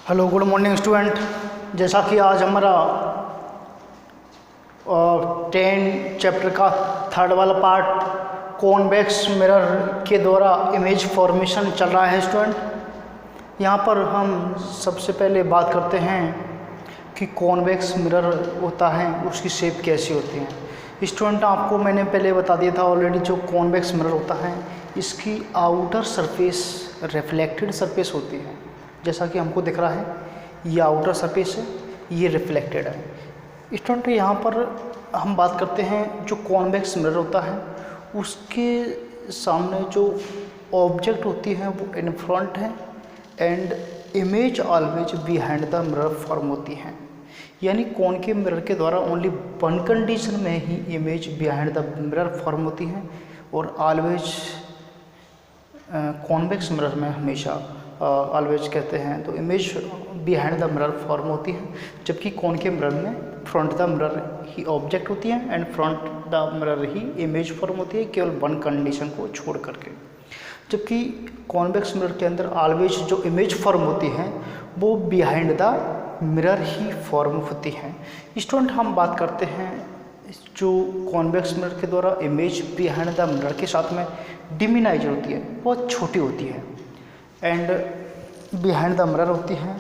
Hello, good morning student. जैसा कि आज हमारा 10 चैप्टर का थर्ड वाला पार्ट कॉन्वेक्स मिरर के द्वारा इमेज फॉर्मेशन चल रहा है स्टूडेंट। यहाँ पर हम सबसे पहले बात करते हैं कि कॉन्वेक्स मिरर होता है, उसकी शेप कैसी होती है। स्टूडेंट, आपको मैंने पहले बता दिया था ऑलरेडी, जो कॉन्वेक्स मिरर होता है इसकी आउटर सरफेस रिफ्लेक्टेड सरफेस होती है। जैसा कि हमको दिख रहा है, ये आउटर सरफेस है, ये रिफ्लेक्टेड है। स्टूडेंट, यहाँ पर हम बात करते हैं जो कॉन्वेक्स मिरर होता है उसके सामने जो ऑब्जेक्ट होती है वो इन फ्रंट है and image always behind the mirror form होती है। यानी कॉनकेव मिरर के द्वारा ओनली वन कंडीशन में ही image behind the mirror form होती है और ऑलवेज कॉन्वेक्स मिरर में हमेशा ऑलवेज कहते हैं तो image behind the mirror form होती है, जबकि कॉनकेव मिरर में front the mirror he object होती है and front the mirror he image form होती है, केवल वन कंडीशन को छोड़ करके। जबकि कॉन्वेक्स मिरर के अंदर ऑलवेज जो इमेज फॉर्म होती है वो behind the mirror he form होती है। स्टूडेंट, हम बात करते हैं जो कॉन्वेक्स मिरर के द्वारा इमेज बिहाइंड द मिरर के साथ में डिमिनाइजर होती है, बहुत छोटी होती है एंड बिहाइंड द मिरर होती है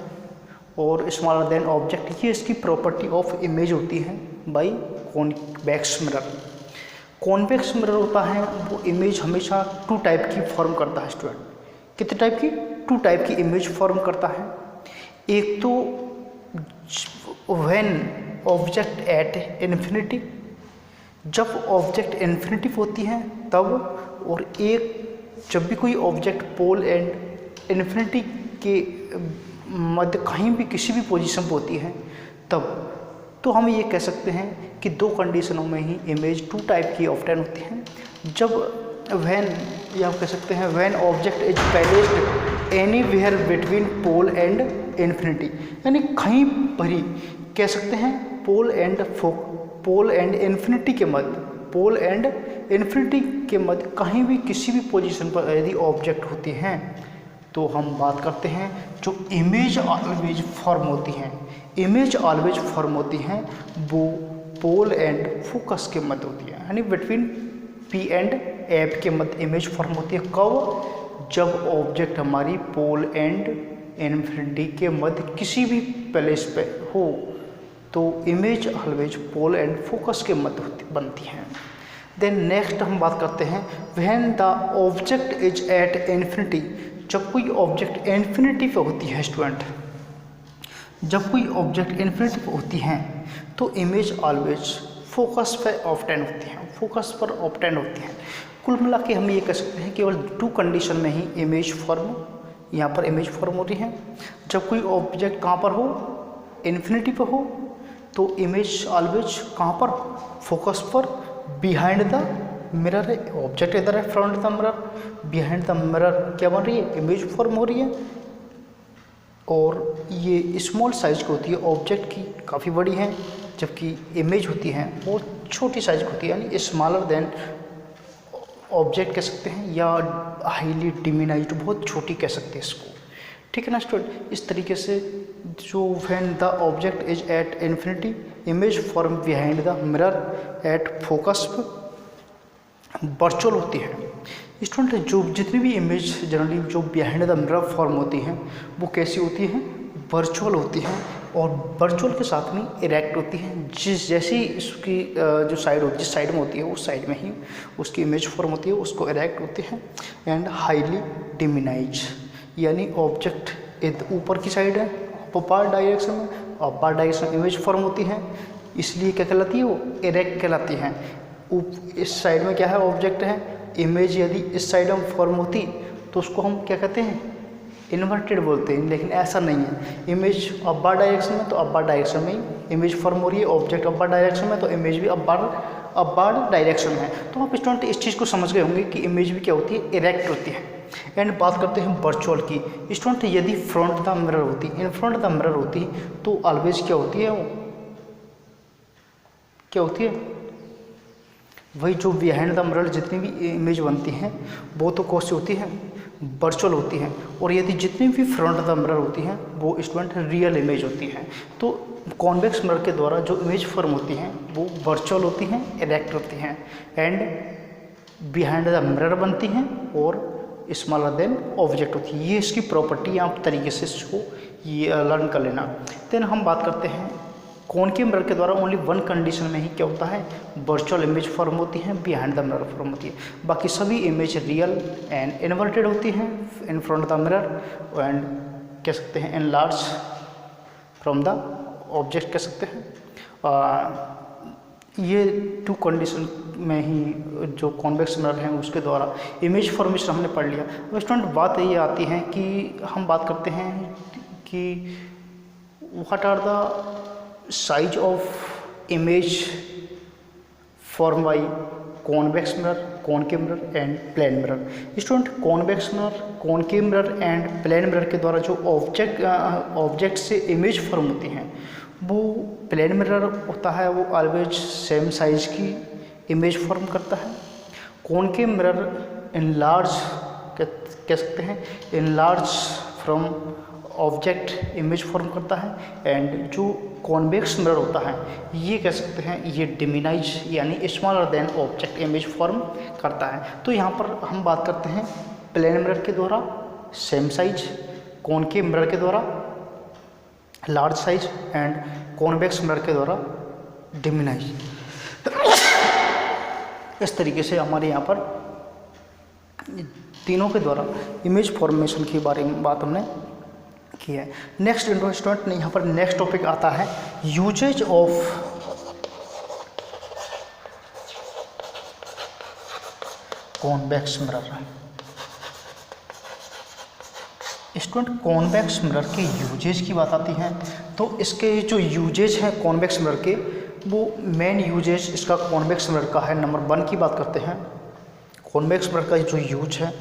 और स्मॉलर देन ऑब्जेक्ट। ये इसकी प्रॉपर्टी ऑफ इमेज होती है by convex mirror. Convex mirror होता है वो इमेज हमेशा टू टाइप की फॉर्म करता है स्टूडेंट। कितने टाइप की? टू टाइप की इमेज फॉर्म करता है। एक तो व्हेन ऑब्जेक्ट एट इन्फिनिटी, जब ऑब्जेक्ट इन्फिनिटी होती है तब, और एक जब भी कोई ऑब्जेक्ट पोल एंड इन्फिनिटी के मध्य कहीं भी किसी भी पोजीशन पर होती है तब। तो हम ये कह सकते हैं कि दो कंडीशनों में ही इमेज टू टाइप की ऑफ्टन होती हैं। जब व्हेन, या कह सकते हैं when object is placed anywhere between pole and infinity, यानी कहीं पर ही कह सकते हैं पोल एंड इन्फिनिटी के मध्य, पोल एंड इन्फिनिटी के मध्य कहीं भी किसी भी पोजीशन पर यदि ऑब्जेक्ट होती हैं तो हम बात करते हैं जो इमेज ऑलवेज फॉर्म होती हैं। इमेज ऑलवेज फॉर्म होती हैं वो पोल एंड फोकस के मध्य होती है, यानी बिटवीन पी एंड एफ के मध्य इमेज फॉर्म होती है। कब? जब ऑब्जेक्ट हमारी पोल एंड इन्फिनिटी के मध्य किसी भी प्लेस पे हो तो image always pole and focus के मध्य बनती हैं। देन नेक्स्ट हम बात करते हैं when the object is at infinity, जब कोई ऑब्जेक्ट इन्फिनिटी पे होती है स्टूडेंट, जब कोई ऑब्जेक्ट इन्फिनिटी पे होती हैं तो इमेज ऑलवेज फोकस पे ऑब्टेन होती हैं, फोकस पर ऑब्टेन होती हैं। कुल मिला के हम ये कह सकते हैं केवल टू कंडीशन में ही इमेज फॉर्म, यहाँ पर इमेज फॉर्म होती है। जब कोई ऑब्जेक्ट कहाँ पर हो? इन्फिनिटी पे हो तो इमेज ऑलवेज कहाँ पर? फोकस पर, बिहाइंड द मिरर है, ऑब्जेक्ट इधर है front the mirror, behind the mirror क्या बन रही है? इमेज फॉर्म हो रही है। और ये स्मॉल साइज की होती है, ऑब्जेक्ट की काफ़ी बड़ी है, जबकि इमेज होती है वो छोटी साइज की होती है, यानी स्मॉलर देन ऑब्जेक्ट कह सकते हैं, या हाईली डिमिनाइज्ड, बहुत छोटी कह सकते हैं इसको। ठीक है ना स्टूडेंट? इस तरीके से जो when the object is at infinity image form behind the mirror at focus virtual होती है। स्टूडेंट, जो जितनी भी इमेज जनरली जो बिहाइंड द मिरर फॉर्म होती हैं वो कैसी होती हैं? वर्चुअल होती हैं, और वर्चुअल के साथ में इरेक्ट होती हैं। जैसी इसकी जो साइड होती है, जिस साइड में होती है उस साइड में ही उसकी इमेज फॉर्म होती है, उसको इरेक्ट होती है एंड हाईली डिमिनाइज, यानी ऑब्जेक्ट ऊपर की साइड है अपर डायरेक्शन में, अपर डायरेक्शन इमेज फॉर्म होती है, इसलिए क्या कहलाती है? वो इरेक्ट कहलाती हैं। इस साइड में क्या है? ऑब्जेक्ट है। इमेज यदि इस साइड में फॉर्म होती तो उसको हम क्या कहते हैं? इन्वर्टेड बोलते हैं, लेकिन ऐसा नहीं है। इमेज अपर डायरेक्शन में तो अपर डायरेक्शन में ही इमेज फॉर्म हो रही है, ऑब्जेक्ट अपर डायरेक्शन में तो इमेज भी अपर डायरेक्शन में है। तो आप स्टूडेंट इस चीज़ को समझ गए होंगे कि इमेज भी क्या होती है? इरेक्ट होती है। एंड बात करते हैं वर्चुअल की। स्टूडेंट, यदि फ्रंट द मिरर होती, इन फ्रंट द मिरर होती तो ऑलवेज क्या होती है? क्या होती है? वही जो बिहाइंड द मिरर जितनी भी इमेज बनती हैं वो तो कौन सी होती है? वर्चुअल होती हैं, और यदि जितनी भी फ्रंट द मिरर होती हैं वो स्टूडेंट रियल इमेज होती हैं। तो कॉन्वेक्स मिरर के द्वारा जो इमेज फॉर्म होती हैं वो वर्चुअल होती हैं, इरेक्ट होती हैं, एंड बिहाइंड द मिरर बनती हैं और स्मॉलर देन ऑब्जेक्ट होती है। ये इसकी प्रॉपर्टी आप तरीके से इसको ये लर्न कर लेना। देन हम बात करते हैं कॉनकेव मिरर के द्वारा ओनली वन कंडीशन में ही क्या होता है, वर्चुअल इमेज फॉर्म होती है, बिहाइंड द मिरर फॉर्म होती है। बाकी सभी इमेज रियल एंड इन्वर्टेड होती हैं in front the mirror and कह सकते हैं एनलार्ज फ्रॉम द ऑब्जेक्ट कह सकते हैं। ये टू कंडीशन में ही जो कॉन्वेक्स मिरर हैं उसके द्वारा इमेज फॉर्मेशन हमने पढ़ लिया। अब स्टूडेंट बात ये आती है कि हम बात करते हैं कि what are the size of image form by convex mirror, concave mirror and plane mirror. Student convex mirror, concave mirror and plane mirror के द्वारा जो ऑब्जेक्ट से इमेज फॉर्म होती हैं वो प्लेन मिरर होता है, वो ऑलवेज सेम साइज की इमेज फॉर्म करता है। कॉनकेव मिरर इनलार्ज कह सकते हैं, enlarge from object image form करता है, एंड जो कॉन्वेक्स मिरर होता है ये कह सकते हैं ये डिमिनाइज यानी smaller than object image form करता है। तो यहाँ पर हम बात करते हैं प्लेन मिरर के द्वारा सेम साइज, कॉनकेव मिरर के द्वारा large size and convex mirror के द्वारा डिमिनाइज। इस तरीके से हमारे यहाँ पर तीनों के द्वारा इमेज फॉर्मेशन के बारे में बात हमने की है। नेक्स्ट इंडो स्टूडेंट यहाँ पर नेक्स्ट टॉपिक आता है uses of convex mirror. Student convex mirror के यूजेज की बात आती है तो इसके जो यूजेज हैं कॉन्वेक्स मिरर के, वो मेन यूजेज इसका कॉन्वेक्स मिरर का है। नंबर 1 की बात करते हैं, कॉन्वेक्स मिरर का जो यूज है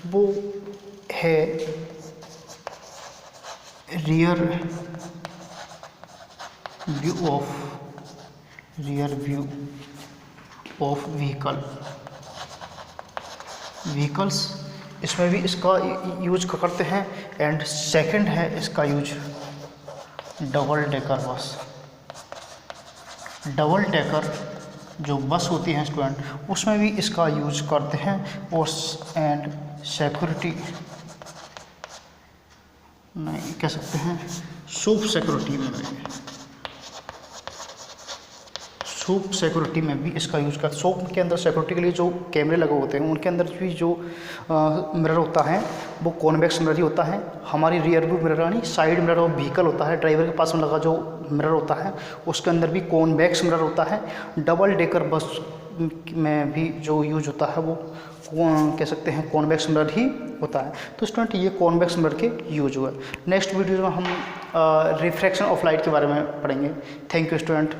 वो है रियर व्यू ऑफ व्हीकल्स, इसमें भी इसका यूज करते हैं। एंड सेकंड है इसका use double decker bus. Double decker जो बस होती है स्टूडेंट उसमें भी इसका यूज करते हैं, और एंड सिक्योरिटी नहीं कह सकते हैं सूप सिक्योरिटी में भी इसका यूज करते हैं। सूप के अंदर सिक्योरिटी के लिए जो कैमरे लगे होते हैं उनके अंदर भी जो मिरर होता है वो कॉन्वेक्स मिरर ही होता है। हमारी रियर व्यू मिरर यानी साइड मिरर और व्हीकल होता है, ड्राइवर के पास में लगा जो मिरर होता है उसके अंदर भी कॉन्वेक्स मिरर होता है। डबल डेकर बस में भी जो यूज होता है वो कह सकते हैं कॉन्वेक्स मिरर ही होता है। तो स्टूडेंट ये कॉन्वेक्स मिरर के यूज हुआ। नेक्स्ट वीडियो में हम रिफ्रैक्शन ऑफ लाइट के बारे में पढ़ेंगे। Thank you student.